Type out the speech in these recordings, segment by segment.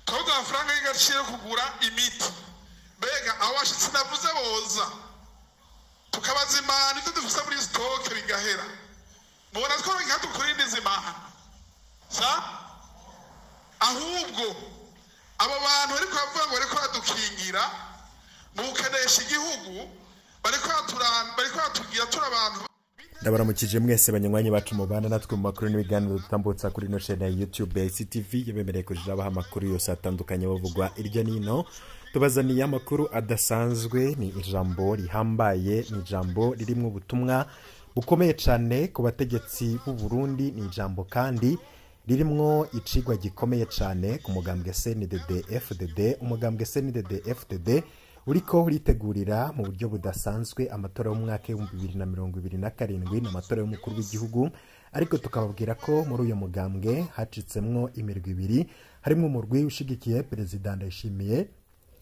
twabuze amafaranga y'agaciro kugura imiti mbega abashitsi navuze boza tukabazimana ivyo dufise muri stoke bigahera mubona ko nkadukurinde izimana sa ahubwo abo bantu bariko bavuga ngo bariko badukingira mukenesha igihugu bariko batugira turi abantu. Ndabaramukije mwese banywanyi bacu mubana natwe mu makuru n'ibiganiro dutambutsa kuri no channel ya YouTube ya ICTV yabemereye kujira abaha amakuru yose atandukanye bavugwa irya nino. Tubazaniye amakuru adasanzwe, ni ijambo rihambaye, ni ijambo ririmwo ubutumwa bukomeye cyane ku bategetsi b'u Burundi, ni ijambo kandi ririmwo icigwa gikomeye cyane ku mugambwe CNDD-FDD. Umugambwe CNDD-FDD uriko uritegurira mu buryo budasanzwe amatora y'umwaka wa 2027 n'amatora y'umukuru w'igihugu, ariko tukababwira ko muri uyu mugambwe hacitsemwo imirwi ibiri, harimo umurwi ushigikiye Perezida Ndayishimiye,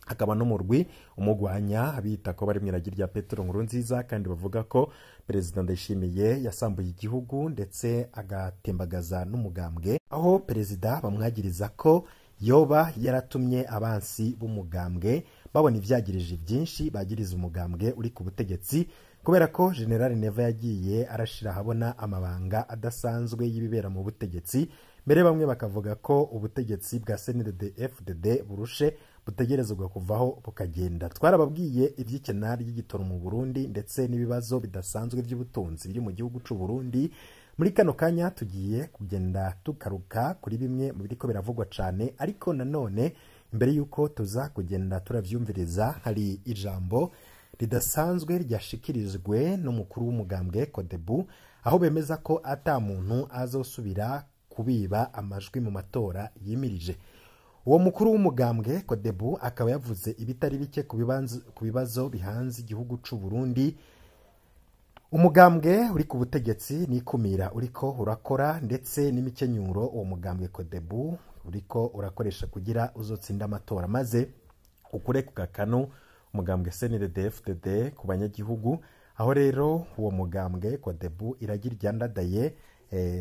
hakaba n'umurwi umugwanya abita ko bari mwiragira rya Petero Nkurunziza, kandi bavuga ko Perezida Ndayishimiye yasambuye igihugu ndetse agatembagaza n'umugambwe, aho Perezida bamwagiriza ko yoba yaratumye abansi b'umugambwe babona ivyagirije byinshi bagiriza umugambwe uri ku butegetsi, kubera ko General Neva yagiye arashira habona amabanga adasanzwe y'ibibera mu butegetsi. Mbere bamwe bakavuga ko ubutegetsi bwa CNDD-FDD burushe butegerezwa kuvaho bukagenda. Twarababwiye ivy'ikena ry'igitoro mu Burundi ndetse n'ibibazo bidasanzwe by'ubutunzi biri mu gihugu c'u Burundi. Muri kano kanya tugiye kugenda tukaruka kuri bimwe mu biriko biravugwa cyane, ariko nanone imbere yuko tuza kugenda turavyumviriza, hari ijambo ridasanzwe ryashikirijwe n'umukuru w'umugambwe Codebu, aho bemeza ko ata muntu azosubira kubiba amajwi mu matora yimirije. Uwo mukuru w'umugambwe Codebu akaba yavuze ibitari bike ku bibazo bihanze igihugu c'u Burundi. Umugambwe uri ku butegetsi nikumira uriko urakora ndetse n'imikenyuro uwo mugambwe Codebu uriko urakoresha kugira uzotsinda amatora, maze ukure ku gakano umugambwe CNDD-FDD ku banyagihugu. Aho rero uwo mugambwe Codebu iragira iryandadaye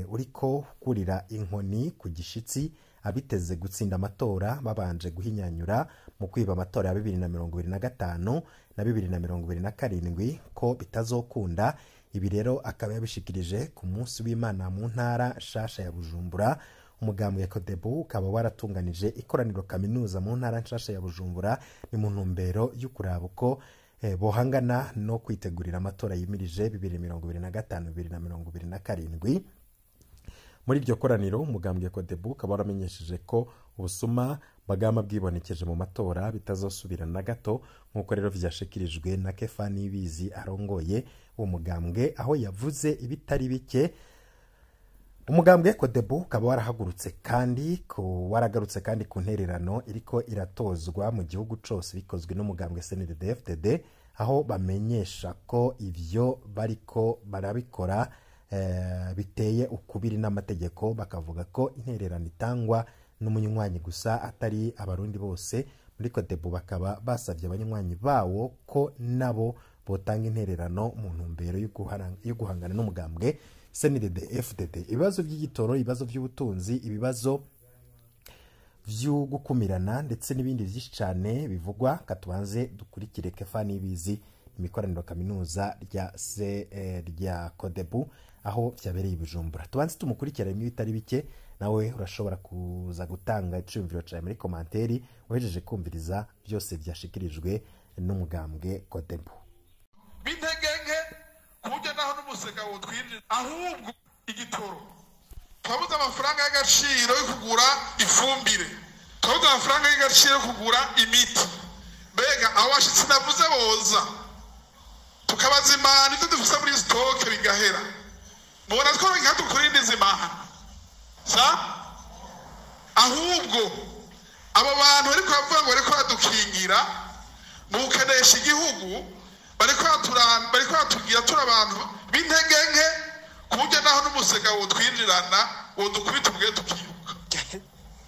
uriko kurira inkoni ku gishitsi abiteze gutsinda amatora babanje guhinyanyura mu kwiba amatora ya 2025 na 2027 ko bitazokunda. Ibi rero akaba yabishikirije ku munsi w'Imana mu ntara nshasha ya Bujumbura. Umugambwe Codebu ukaba waratunganije ikoraniro kaminuza mu ntara nshasha ya Bujumbura, ni mu ntumbero y'ukuraba uko bohangana no kwitegurira amatora yimirije 2025-2027. Muri iryo koraniro umugambwe Codebu ukaba waramenyesheje ko ubusuma bagama bwibonekeje mu matora bitazosubira na gato, nkuko rero vyashikirijwe na Kefa Nibizi arongoye uwo mugambwe, aho yavuze ibitari bike. Umugambwe Codebu ukaba waragarutse kandi ku ntererano iriko iratozwa mu gihugu cose bikozwe n'umugambwe CNDD-FDD, aho bamenyesha ko ivyo bariko barabikora biteye ukubiri n'amategeko. Bakavuga ko intererano itangwa n'umunywanyi gusa atari abarundi bose. Muri Codebu bakaba basavye abanywanyi bawo ko nabo botanga intererano mu ntumbero yo guhangana n'umugambwe CNDD-FDD. Ibibazo by'igitoro, ibibazo by'ubutunzi, ibibazo vyo gukumirana ndetse n'ibindi byinshi cyane bivugwa. Katubanze dukurikire Kefa Nibizi imikoraniro kaminuza rya Codebu aho vyabereye Bujumbura. Tubanze tumukurikira imwe bitari bike, nawe urashobora kuza gutanga icumviro cyawe muri komanteri uhejeje kumviriza byose byashikirijwe n'umugambwe Codebu. Bintegenge kujya naho n'umusega wo twinjira, ahubwo igitoro twabuze amafaranga y'agaciro yo kugura ifumbire, twabuze amafaranga y'agaciro yo kugura imiti. Mbega abashitsi navuze boza tukabazimana ivyo dufise muri stoke bigahera, mubona ko nkadukurinde izimana sa ahubwo abo bantu bariko bavuga ngo bariko badukingira mukenesha igihugu, bariko batugira turi abantu b'integenke kujya naho n'umusega wo twinjirana wo dukubita ubwe tukiruka.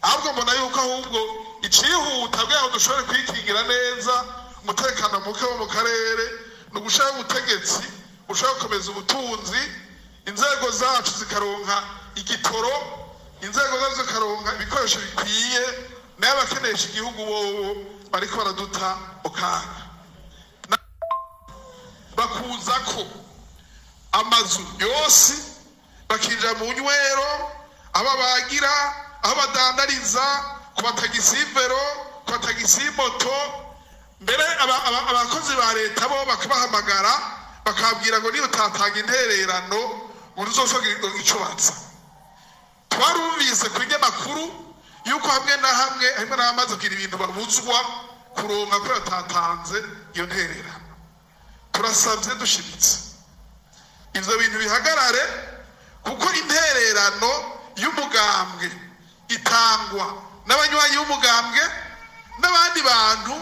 Ahubwo mbona yuko ahubwo icihuta bwa ngo dushobore kwikingira neza umutekano muke wo mu karere, no gushaka ubutegetsi ushaka gukomeza ubutunzi, inzego zacu zikaronka igitoro, inzego zacu zikaronka ibikoresho bikwiye n'abakenesha igihugu bobo bariko baraduta okaga bakuza ko amazu yose bakinjira mu nywero ababagira aho badandariza ku batagisivero ku batagimoto mbere abakozi ba leta bo bakabahamagara bakabwira ngo niyo utatanga intererano ngo uzosogira icubatsa twarumvise ku binyamakuru yuko hamwe na hamwe harimo n'abamaze kugira ibintu babuzwa kuronka ko batatanze iyo ntererano turasabye dushimitse ivyo bintu bihagarare kuko intererano y'umugambwe itangwa n'abanywanyi b'umugambwe n'abandi bantu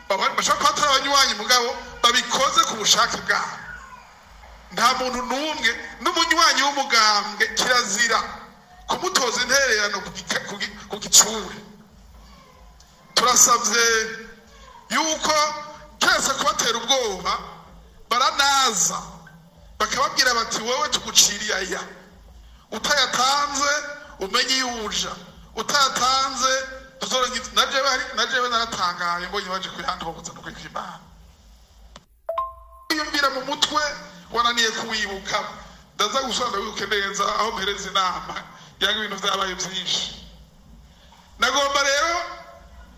bashaka kwatara abanywanyi mugabo babikoze ku bushake bwabo nta muntu n'umwe n'umunywanyi w'umugambwe kirazira kumutoza intererano ku gicuri turasabye yuko kese kubatera ubwoba baranaza bakababwira bati wowe tuguciriye aya utayatanze umenye yuja utayatanze najewe naratangaye mbonye baje kuyantoboza no kwikimana yumvira mu mutwe wananiye kuwibuka ndaza gusanga wibuke neza aho mpereza inama yanga ibintu vyabaye vyinshi nagomba rero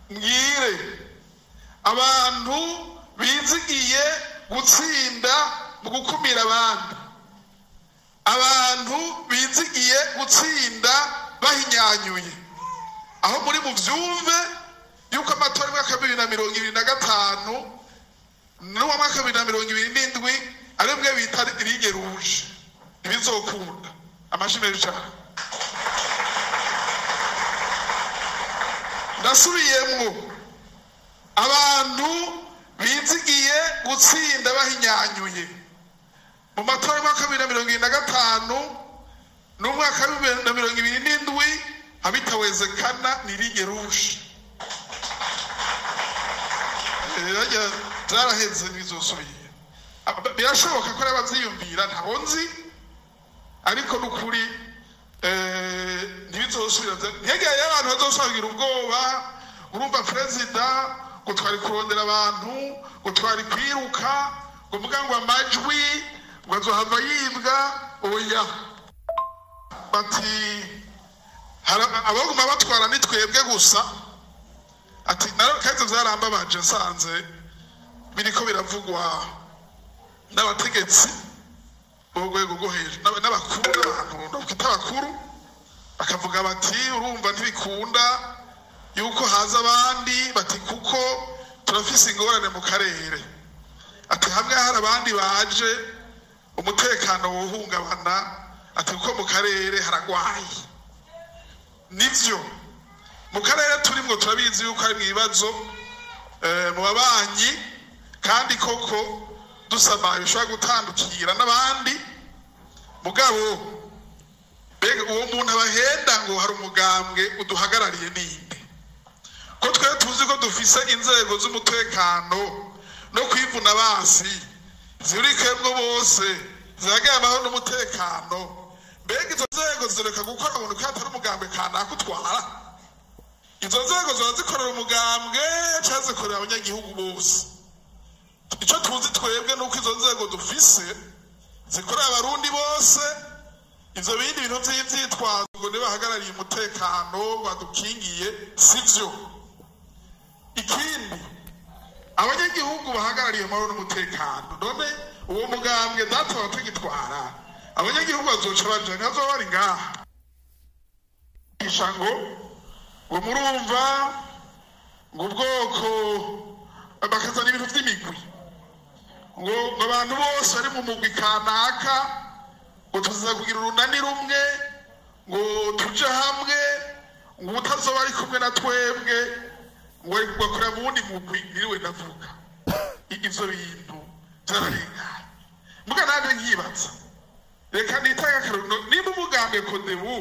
mbwire abantu bizigiye gutsinda mu gukumira abandi abantu bizigiye gutsinda bahinyanyuye aho muri mu vyumve yuko amatora y'umwaka 2025 n'uw'umwaka 2027 ari bwe bita ligue rouge ibizokunda amashimwe cyane ndasubiyemwo abantu bizigiye gutsinda bahinyanyuye mu matora y'umwaka 2025 n'umwaka 2027 habitawezekana ni ligue rouge zaraheze bizosubiye birashoboka ko abavyiyumvira ntaho nzi ariko nukuri ntibizosubira ntiyegeye abantu bazosagira ubwoba urumva perezida ngo twari kurondera abantu ngo twari kwiruka ngo mvuga ngo amajwi ngo azohava yibwa oya bati abaguma batwara ni twebwe gusa ati kaze vyarambabaje nsanze biriko biravugwa n'abategetsi b'urwego rwo hejuru n'abakuru n'abantu bakita abakuru bakavuga bati urumva ntibikunda yuko haza abandi bati kuko turafise ingorane mu karere ati hamwe hari abandi baje umutekano wohungabana ati kuko mu karere haragwaye nivyo mu karere turimwo turabizi yuko hari ibibazo mu babanyi kandi koko dusaba bishobora gutandukira n'abandi mugabo bega uwo muntu abahenda ngo hari umugambwe uduhagarariye ninde ko twari tuzi ko dufise inzego z'umutekano no kwivuna basi zirikemwo bose ziragaye amahoro n'umutekano mbega izo nzego zireka gukora umuntu ko hatari umugambwe kanaka utwara izo nzego ziba zikorera umugambwe cyangwa zikorera abanyagihugu bose icyo tuzi twebwe nuko izo nzego dufise zikorera abarundi bose ivyo bindi bintu vy'ivyitwazo ngo nibahagarariye umutekano badukingiye sivyo ikindi abanyagihugu bahagarariye amahoro n'umutekano none uwo mugambwe data batagitwara abanyagihugu bazoca baja nkazo bari ngaha ishango ngo murumva ngo ubwoko bakazana ibintu vy'imigwi ngo abantu bose bari mu mugwi kanaka ngo tuza kugira urunani rumwe ngo tuje hamwe ngo utazoba ari kumwe na twebwe ngo bakorera mu wundi mugwi niriwe ndavuga ivyo bintu vyararenganye muga nanje nkibaza reka nitanga akaruno nimba umugambi kodebu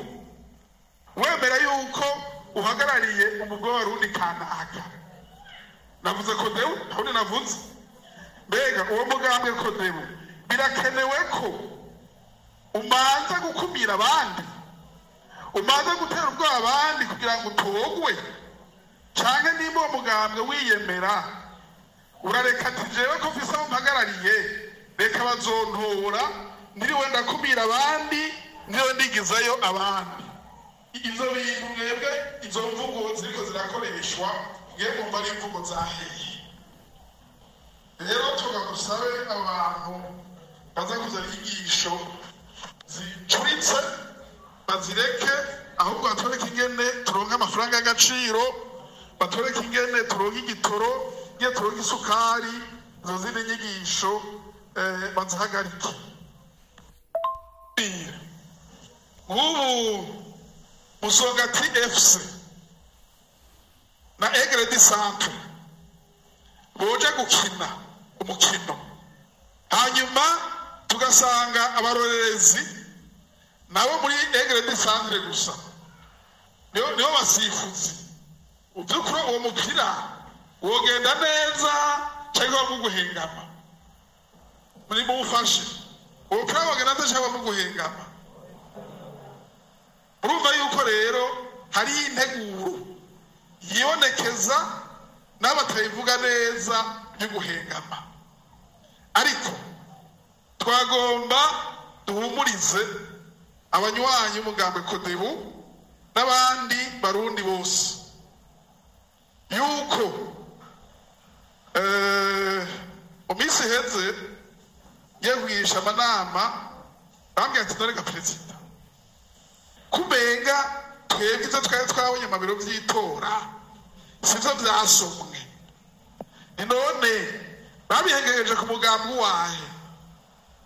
wemera yuko uhagarariye umugwi w'abarundi kanaka navuze kodebu aho navuze mbega uwo mugambi kodebu birakenewe ko umanza gukumira abandi umanza gutera ubwoba abandi kugira ngo utogwe canke nimba uwo mugambwe wiyemera urareka ati jewe ko mfise aho mpagarariye reka bazontora ndiriwe ndakumira abandi niwe ndigizayo abandi. Ivyo bintu mwebwe izo mvugo ziriko zirakoreshwa ngiye kumva ari imvugo zaheye. Rero tugagusabe abantu baza kuzana inyigisho zicuritse bazireke, ahubwo batwereke ingene turonka amafaranga y'agaciro, batwereke ingene turonka igitoro, ingene turonka isukari, izo zindi nyigisho bazihagarike. Ubu Musongati FC na Aigle du Centre boje gukina umukino, hanyuma tugasanga abarorerezi nabo muri Aigle du Centre gusa nibo basifuzi. Uvyukuri uwo mupira wogenda neza cyangwa muguhengama, muri mufashe uwo mupira wogenda neza cyangwa muguhengama. Urumva yuko rero hari integuro yibonekeza n'abatayivuga neza y'uguhengama, ariko twagomba duhumurize abanywanyi umugambwe Kodebu n'abandi barundi bose yuko mu minsi iheze yeguhisha amanama bambwiye ati none perezida kubenga twebwe ivyo twari twabonye mu biro vy'itora sivyo vyasomwe, none babihengereje ku mugambwe wahe.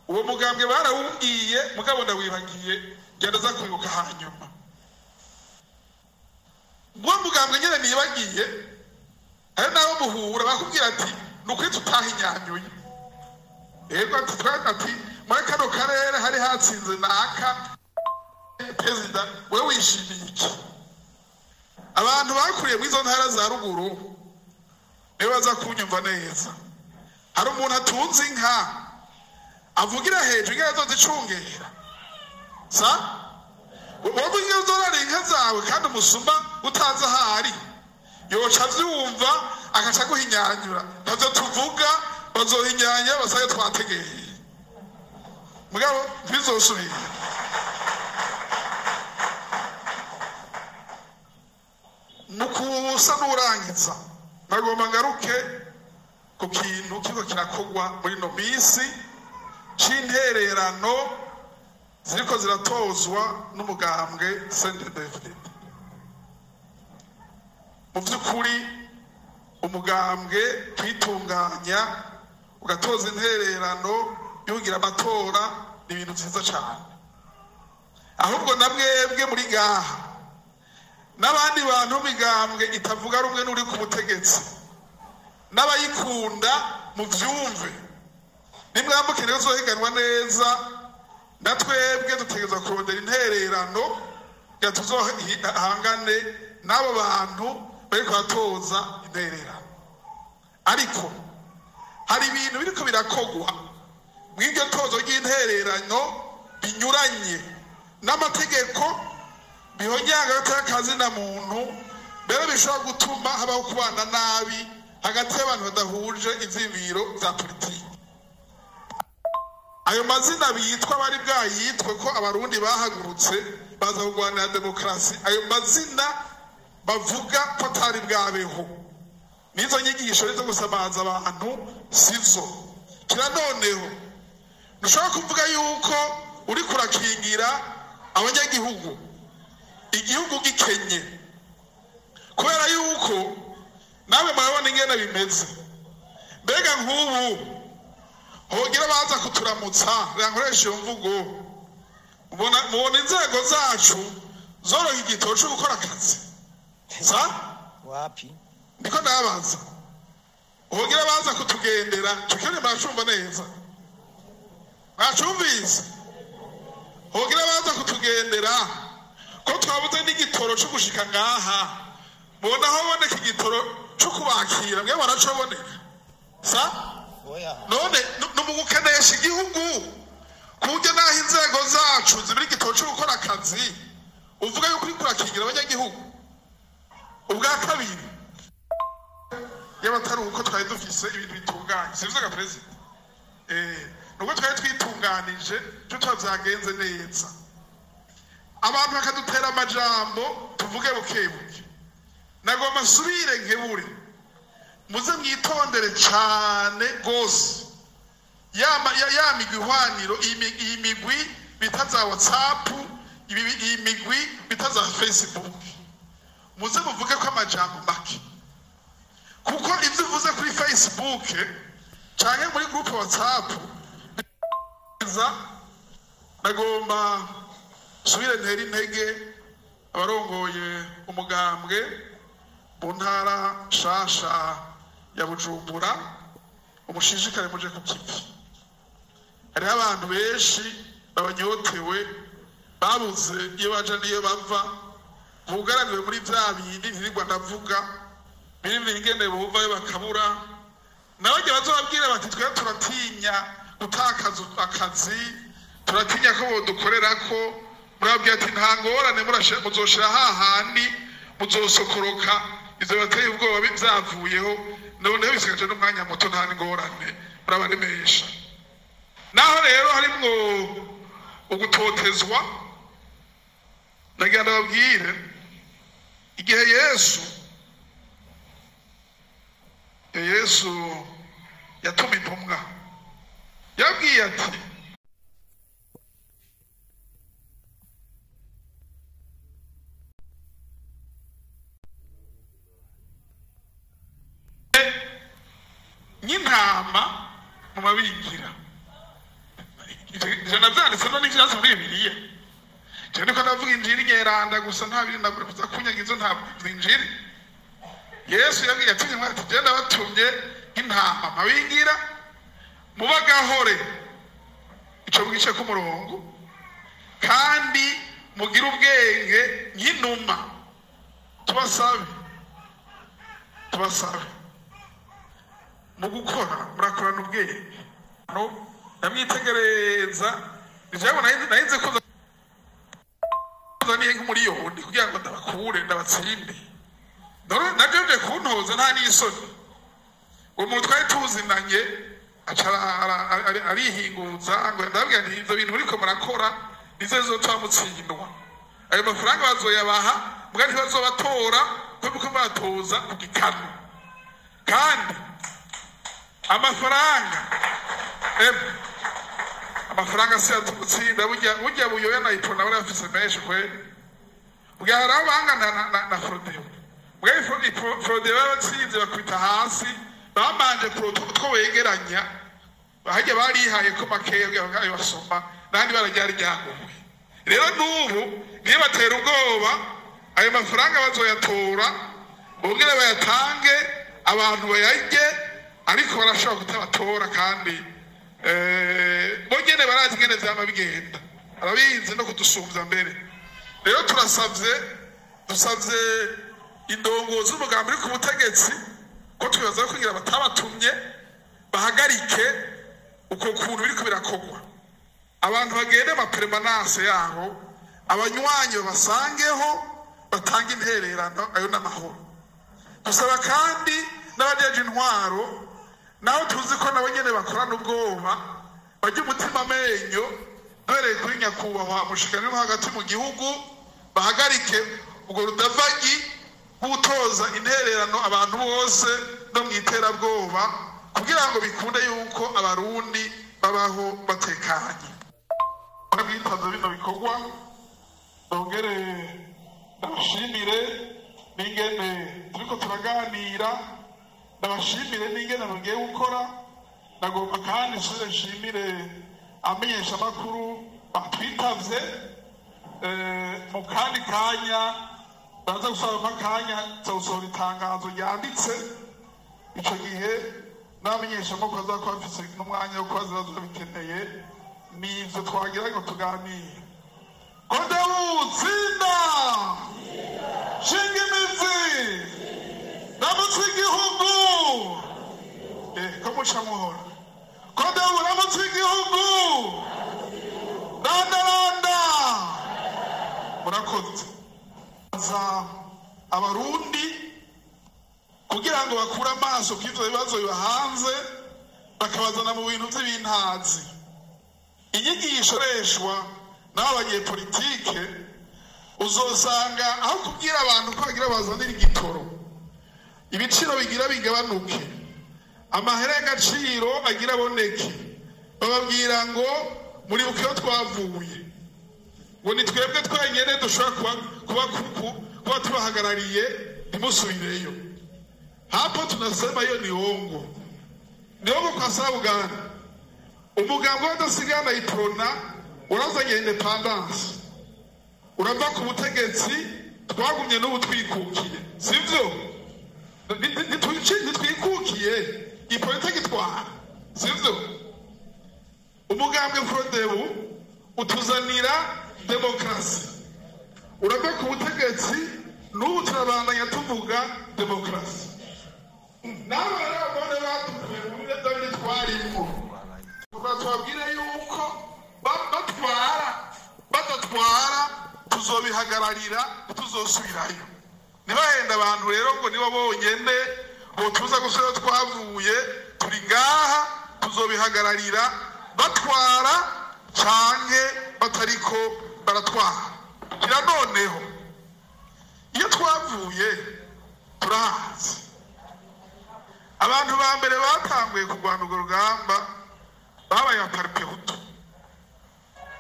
Uwo mugambwe barawubwiye mugabo ndawibagiye ngenda za kwibuka hanyuma. Uwo mugambwe nyene nibagiye hari nabo muhura bakubwira ati nukuri tutahinyanyuye, yego ati muri kano karere hari hatsinze naka. Perezida wewe wishimiye iki? Abantu bakuriye mu izo ntara za ruguru nibo baza kunyumva neza. Hari umuntu atunze inka avugira hejuru inka azozicungera sa wowe ingezorari inka zawe kandi umusuma utazi ahari yoca avyumva agaca guhinyanyura. Ntavyo tuvuga bazohinyanya basaye twategeye mugabo ntibizosubira. Nukusa nurangiza nagomba ngaruke ku kintu kiko kirakogwa muri no misi c'intererano ziriko ziratozwa n'umugambwe CNDD-FDD. Mu vy'ukuri umugambwe kwitunganya ugatoza intererano yugira amatora ni ibintu vyiza cane, ahubwo namwebwe muri gaha n'abandi bantu migambwe itavuga rumwe n'uri ku butegetsi n'abayikunda mu vyumve nimwambukire uzohiganwa neza, natwebwe dutegerezwa kurondera intererano ya tuzohangane n'abo bantu bariko batoza intererano. Ariko hari ibintu biriko birakogwa mw'iryo tozo ry'intererano binyuranye n'amategeko, bihonyanga batakazi na muntu, mbere bishobora gutuma habaho kubana nabi hagati y'abantu badahuje ivyibiro vya politiki. Ayo mazina bitwa bari bwayitwe ko abarundi bahagurutse baza kurwanira demokarasi, ayo mazina bavuga ko atari bwabeho, nizo nyigisho nizo gusamaza abantu sizo. Kira noneho ntushobora kuvuga yuko uri kurakingira abanyagihugu igihugu gikenye kubera yuko nawe murabona ingene bimeze. Mbega nk'ubu hogira baza kuturamutsa rankoresha iyo mvugo, mubona inzego zacu zoroha igitoro cyo gukora akazi sa wapi ndiko ndabaza hogira baza kutugendera tukene bashumva neza bacumvise hogira baza kutugendera ko twabuze n'igitoro cyo gushika ngaha, mubona aho boneka igitoro cyo kubakira mwe baracoboneka sa none numugukenesha igihugu kujya naho inzego zacu zibiri igitoro cyo gukora akazi uvuga yuko uri kurakingira abanyagihugu. Ubwa kabiri niba atari uko twari dufise ibintu bitunganye sivyo ga president nuko twari twitunganije cyo twavyagenze neza abantu bakadutera amajambo tuvuge bukebuke nagomba nsubire nkebure muze mwitondere cyane gose ya migwi hwaniro iyi migwi bitaza WhatsApp iyi migwi bitaza Facebook muze muvuge ko amajambo make kuko ivyo uvuze kuri Facebook canke muri group WhatsApp nagomba subire ntera intege abarongoye umugambwe mu ntara shasha ya Bujumbura umushishikare muje ku kivi hari abantu benshi babanyotewe babuze iyo baje niyo bava bugaraniwe muri vya bindi ntirigwa ndavuga biri ngende buvayo bakabura nabajye bazobabwira bati twe turatinya gutakaza akazi turatinya ko bodukorerako murabwira ati nta ngorane muzoshira hahandi muzosokoroka ivyo bateye ubwoba bivyavuyeho noneho bisigaje n'umwanya muto nta ngorane murabaremesha naho rero harimwo ugutotezwa nagira ndababwire igihe Yesu yatuma intumwa yabwiye ati nyintama mu mabingira ijana vyanditse no n'ikibazo muri Bibiliya cyane ko ndavuga injiri nyeranda gusa nta biri nabura kuza kunyagizo nta injiri Yesu yabwiye ati mwati genda batumye intama mabingira mubagahore ico bwice ku murongo kandi mugira ubwenge nk'inuma tubasabe mu gukora murakorana ubwenge no namwitegereza bijabo nahinze ko zaniye nk'umuriyoni kugira ngo ndabakure ndabatsinde dore najeje kuntoza nta n'isoni uwo muntu twari tuzinanye arihinguza ngo ndabwira nti ivyo bintu muriko murakora nizo zizotwamutsindwa ayo mafaranga bazoyabaha mbwa ntibazobatora kuko batoza ku gikanu kandi amafaranga si atutsinda burya buyoya na ipona bari bafise menshi kweli bwa haraho bangana na Frodeo bwa Frodeo batsinze bakubita hasi bamanje two wegeranya bahajya barihaye ko makeya bwayo basoma nandi barajyari ryanguwe rero n'ubu niyo batera ubwoba ayo mafaranga bazoyatora bongere bayatange abantu bayarye ariko barashobora kutabatora kandi bongene barazi ngene vyama bigenda arabizi no kudusumbya mbere rero dusavye indongozi umugambi uri ku butegetsi ko twibaza ko kugira batabatumye bahagarike uko kuntu biriko birakogwa abantu bagende amapermanence yabo abanywanyi basangeho batanga intererano ayo n'amahoro dusaba kandi n'abajeje intwaro naho tuzi ko nabo nyene bakorana ubwoba bajye umutima amenyo bereye kuri nyakubahwa mushikana no hagati mu gihugu bahagarike ubwo rudavagi gutoza intererano abantu bose no mwiterabwoba kugira ngo bikunde yuko abarundi babaho batekanye nabitaza bino bikorwa dongere ndabashimire n'ingene turiko turaganira ndabashimire n'ingene mugiye gukora nagomba kandi nshimire amenyesha makuru batwitavye mu kandi kanya baza gusaba akanya nzosohora itangazo ryanditse ico gihe n'amenyesha makuru azako bafise n'umwanya wo kubaza ibibazo bikeneye n'ivyo twagira ngo tuganire kodawutsinda shinga imizi ramutse igihugu ko muca muhora kodawu ramutse igihugu randa murakoze abarundi kugira ngo bakure amaso ku ivyo bibazo biba hanze bakabazana mu bintu vy'ibintazi. Inyigisho reshwa n'abo banyepolitike uzosanga aho kubwira abantu ko bagira bazanira igitoro, ibiciro bigira bigabanuke, amahera y'agaciro agira aboneke, bababwira ngo muri bukeho twavuye, ngo ni twebwe twenyene dushobora kuba tubahagarariye ntimusubireyo. Hapo tunasema hiyo ni uongo. Ni uongo kwa sababu gani? Umugambo w'adasigana iprona urazanye independence, urava ku butegetsi twagumye n'ubu twikukiye, sivyo? Ntitwikukiye ipolitiki itwara, sivyo? Umugambwe Frodebu utuzanira demokrasi, urava ku butegetsi n'ubu turabandanya tuvuga demokrasi. Nabo rero bone batuvuye muri David twarimo, batwabwira yuko batatwara tuzobihagararira tuzosubirayo. Ntibahenda abantu rero ngo nibo bonyene botuza gusubira twavuye, turi ngaha tuzobihagararira batwara canke batariko baratwara. Kira noneho iyo twavuye turahazi. Abantu ba mbere batanguye kurwana urwo rugamba babaye aparpehutu,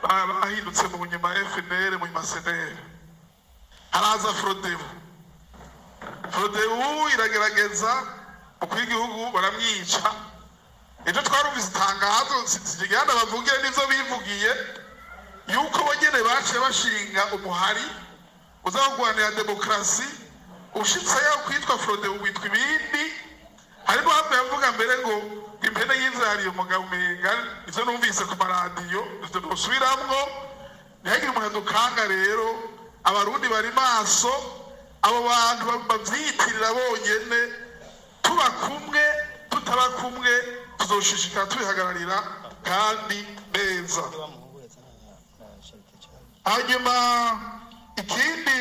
bahindutse mu nyuma FNL mu masenere, haraza Frodebu. Frodebu iragerageza ukuri igihugu baramwica. Ejo twarumvise itangazo zigenda bavugire n'ivyo bivugiye yuko bonyene baciye bashinga umuhari uzagwanira demokrasi. Ushitseyo kwitwa Frodebu witwa ibindi. Harimo hamwe yavuga mbere ngo impene y'inzariye umugabo umenga, ivyo numvise ku maradiyo ivyo nosubiramwo. Ntihagire umuntu adukanga rero, abarundi bari maso, abo bantu bavyiyitirira bonyene. Tuba kumwe tutaba kumwe tuzoshishikara tubihagararira kandi neza. Hanyuma ikindi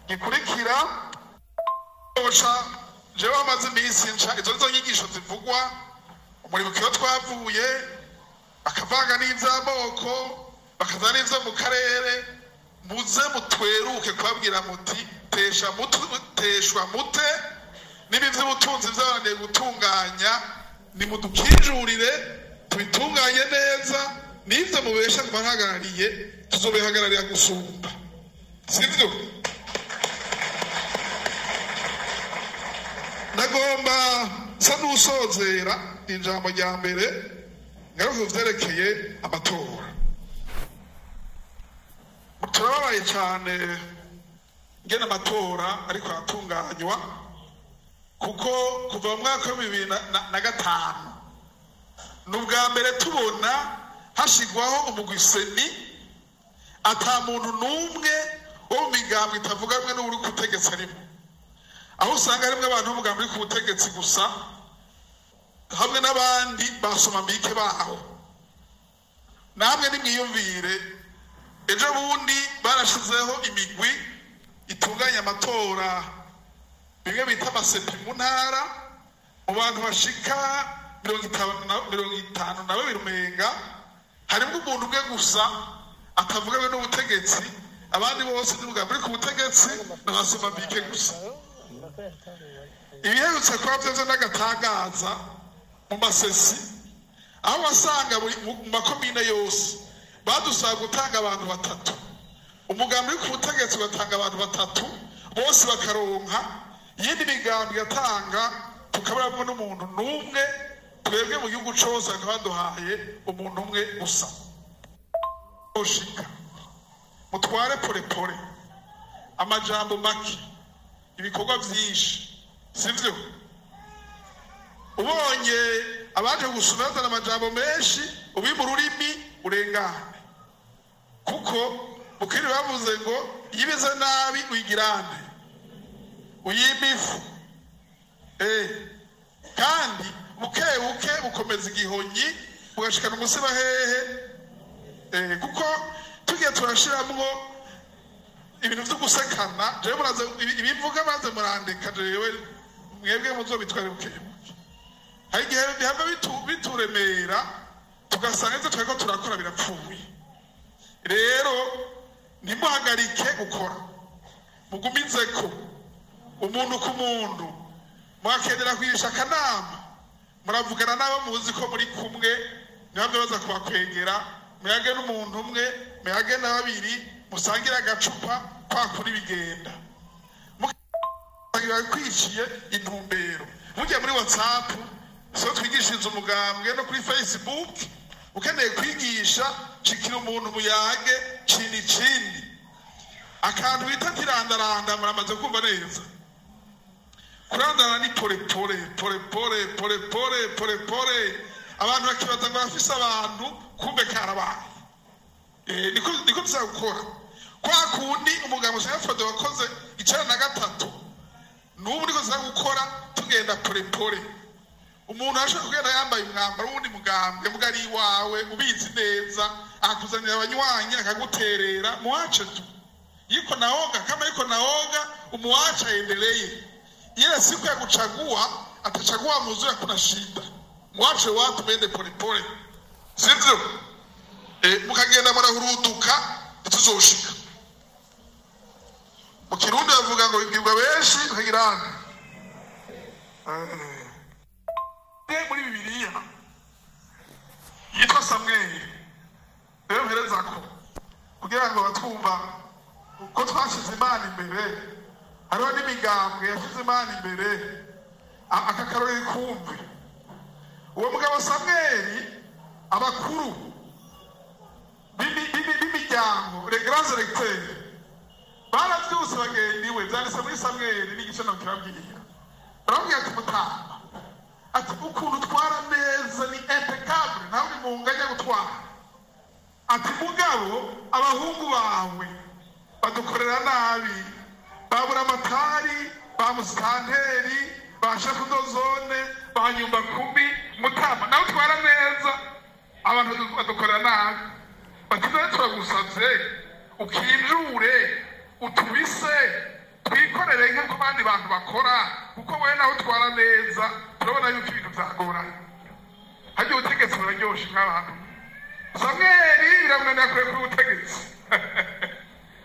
gikurikira, jewe amaze iminsi nca izo nyigisho zivugwa muri bukeho twavuye, bakavanga n'ivy'amoko bakaza n'ivyo mu karere. Muze mutweruke kubabwira muti teshwa mute n'ibi vy'ubutunzi vy'abananiye gutunganya, nimudukijurire tubitunganye neza. N'ivyo mubesha kubahagarariye tuzobihagararira gusumba, sivyo? Nagomba sa n'usozera ijambo rya mbere ngaruka vyerekeye amatora. Turababaye cyane ngene amatora ariko aratunganywa, kuko kuva mu mwaka wa 2005 n'ubwa mbere tubona hashigwaho umugwiseni ata muntu n'umwe wo mu migambo itavugamwe n'uri kutegetsa arimo. Aho usanga harimwe abantu b'umugambi ku butegetsi gusa hamwe n'abandi basoma mbike baho. Namwe nimwiyumvire, ejo bundi barashizeho imigwi itunganya amatora, bimwe bita amasepi mu ntara, mu bantu bashika 52 umenga harimwo umuntu umwe gusa atavugawe n'ubutegetsi, abandi bose n'umugambi ku butegetsi n'abasoma mbike gusa. Ibiherutse kuba vyose n'agatangaza mu masesi, aho wasanga mu makomine yose badusaba gutanga abantu 3, umugambi ku butegetsi batanga abantu 3, bose bakaronka. Yindi migambi yatanga tukabaramwo n'umuntu n'umwe, twebwe mu gihugu cose akabaduhaye umuntu umwe gusa. Oshika mutware pole amajambo make, ibikorwa vyinshi, sivyo? Ubonye abaje gusunaza n'amajambo menshi, ubimba ururimi urengane, kuko ukiri bavuze ngo yibize nabi uyigirane uyimifu. Kandi buke bukomeza igihonyi bugashikana umusiba hehe. Kuko tugiye turashiramwo ibintu vyo gusekana, jewe muraze ibivuga maze murandika, jewe mwebwe muzobitware bukebuke. Hari igihe bihava bituremera tugasanga ivyo twariko turakora birapfuye. Rero ntimuhagarike gukora, mugumizeko umuntu ku muntu, mwakenera kwigisha akanama, muravugana n'abo muzi ko muri kumwe, ntabwo baza kubakwegera, muyage n'umuntu umwe, muyage na babiri, musangira agacupa kwa kuri bigenda. Mukagira kwiciye intumbero. Mugiye muri WhatsApp, so twigishiriza umugambwe no kuri Facebook, ukeneye kwigisha cikira umuntu muyage cini. Akantu bita kirandaranda muramaze kumva neza. Kurandana ni pole. Abantu bakibaza ngo bafise abantu kumbe karabaye. Niko tuzakora. Kwa kundi umugabo Jean-Fode wakoze 93 n'ubu niko tuzakora tugenda pole. Umuntu ashaka kugenda yambaye umwambaro wundi mugambwe mugari wawe ubizi neza akuzanira abanywanyi akaguterera muache tu. Yiko naoga kama yiko naoga umuacha endelee. Ile siku ya kuchagua atachagua mzuri, kuna shida. Mwache watu bende pole. Sivyo? Mukagenda murahuruduka tuzoshika. Mu Kirundi bavuga ngo ibwirwa benshi nkagirana. Muri Bibiliya yitwa Samuel. Rero mpereza ko kugira ngo batwumva ko twashize Imana imbere. Hariho n'imigambwe yashize Imana imbere akakarore kumve. Uwo mugabo Samuel abakuru b'imiryango les grands électeurs baravyuse bagendiwe byanditse muri Samuel n'igice no kirabwira. Barabwira ati mutamba ati ukuntu twara neza ni impeccable ntawe munganya gutwara. Ati mugabo abahungu bawe badukorera nabi, babura amatari, bamusitanteri, bashefu dozone, banyumba 10 mutama nawe twara neza abantu badukorera nabi. Batiza turagusavye ukinjure utubise twikorere nk'uko abandi bantu bakora kuko wewe naho twara neza turabona yuko ibintu byagorana. Haje ubutegetsi buraryoshe nk'abantu. Samuel iramwenda kure ku butegetsi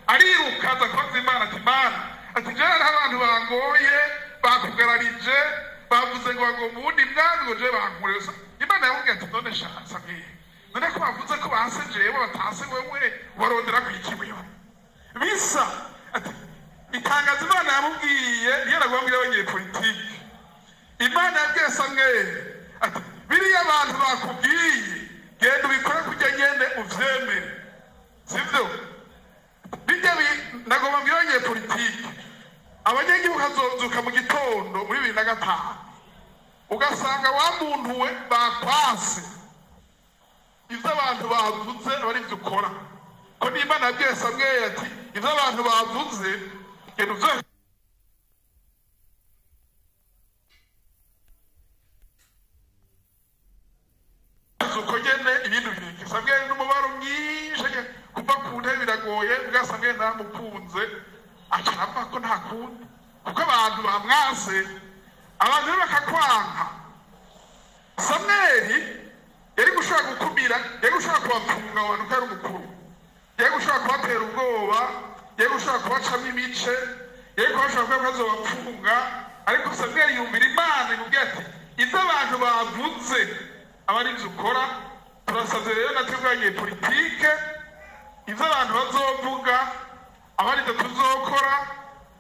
ariruka azakoze Imana ati Mana ati jana abantu bangoye bakugararije bavuze ngo bagomba ubundi mwami ngo je bankureza. Imana yamubwiye ati none shansa ngiye none ko bavuze ko banse jewe batase wewe barondera kwikiwe bisa ati itangazo Imana yamubwiye yaragwambira abanyepolitiki. Imana yabwiye Samuel ati biriya abantu bakubwiye genda ubikore kujya nyene uvyemere. Sivyo? Bijya nagomba mbiyonye politiki. Abanyagihugu hazozuka mu gitondo muri 2005 ugasanga wa muntu we bakwase ivyo abantu bavuze bari dukora ko n'Imana yabwiye Samuel ati ivyo abantu bavuze genda uvyemere. Ukogene ibintu bireke Samuel n'umubaro mwinshi kuva ku ntebe biragoye ugasanga ntamukunze acaba ko nta kundi kuko abantu bamwase abantu bakakwanka. Samuel yari gushaka gukumira, yari gushaka kubafunga abantu ko ari umukuru, yari gushaka kubatera ubwoba, yari gushaka kubacamo imice, yari gushaka kubafunga. Ariko Samuel yumvira Imana imubwira ati ivyo abantu bavuze abari ukora turasavye rero natubwanye politike ivyo abantu bazovuga abari tuzokora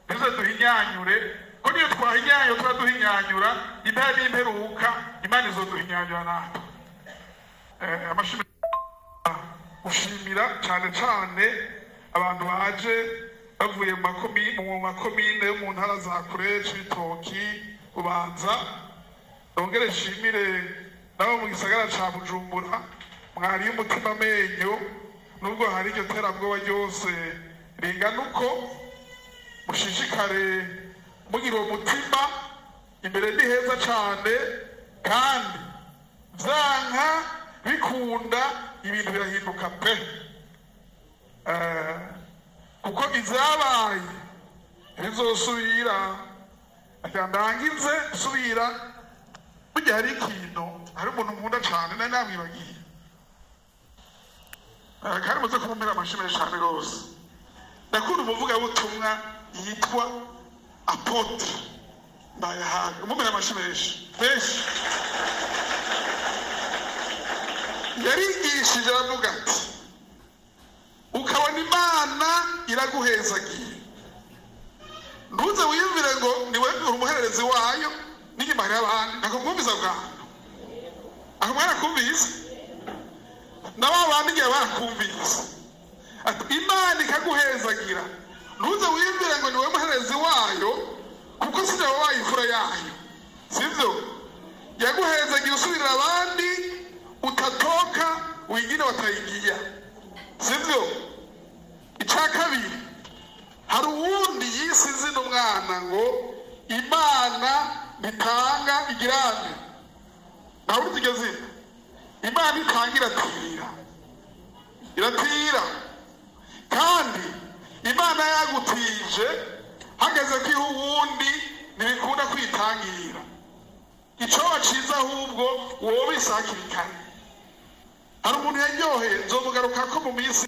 bize duhinyanyure ko niyo twahinyanyura turaduhinyanyura indani imperuka Imana izoduhinyanyura natwe. Amashimwe ushimira cyane abantu baje bavuye mu makomine yo mu ntara za kure Cibitoki Bubanza. Ndongere shimire nabo mu gisagara ca Bujumbura mwari umutima menyo nubwo hari iryo terabwoba ryose ringana uko mushishikare mugira umutima imbere ni heza cane kandi vyanka bikunda ibintu birahinduka pe. Kuko izabaye bizosubira ndangize subira burya hari ikintu hari umuntu nkunda cyane nari namwibagiye kandi muze kumumira amashyi menshi cyane rwose ndakunda umuvugabutumwa yitwa Apotre Mbayahaga umumira amashyi menshi yarigishije aravuga ati ukabona Imana iraguhezagiye ntuze wiyumvire ngo niwe uri umuhererezi wayo n'inyuma hari abandi nakumvise bwantu aho mwarakumvise nabo abandi ngiye barakumvise ati Imana ikaguhezagira ntuze wiyumvire ngo niwe muhererezi wayo kuko sinaba wabaye imfura yayo sibyo yaguhezagira usubirira abandi utatoka wigine watayigiya sibyo icya kabiri hari uwundi yisi izina umwana ngo Imana bitanga igirane nawe uryo zina Imana itanga iratira kandi Imana yagutije hageze ko iha uwundi ntibikunda kwitangira icyo waciza ahubwo wowe isakirikane hari umuntu yaryoheye nzomugaruka ko mu minsi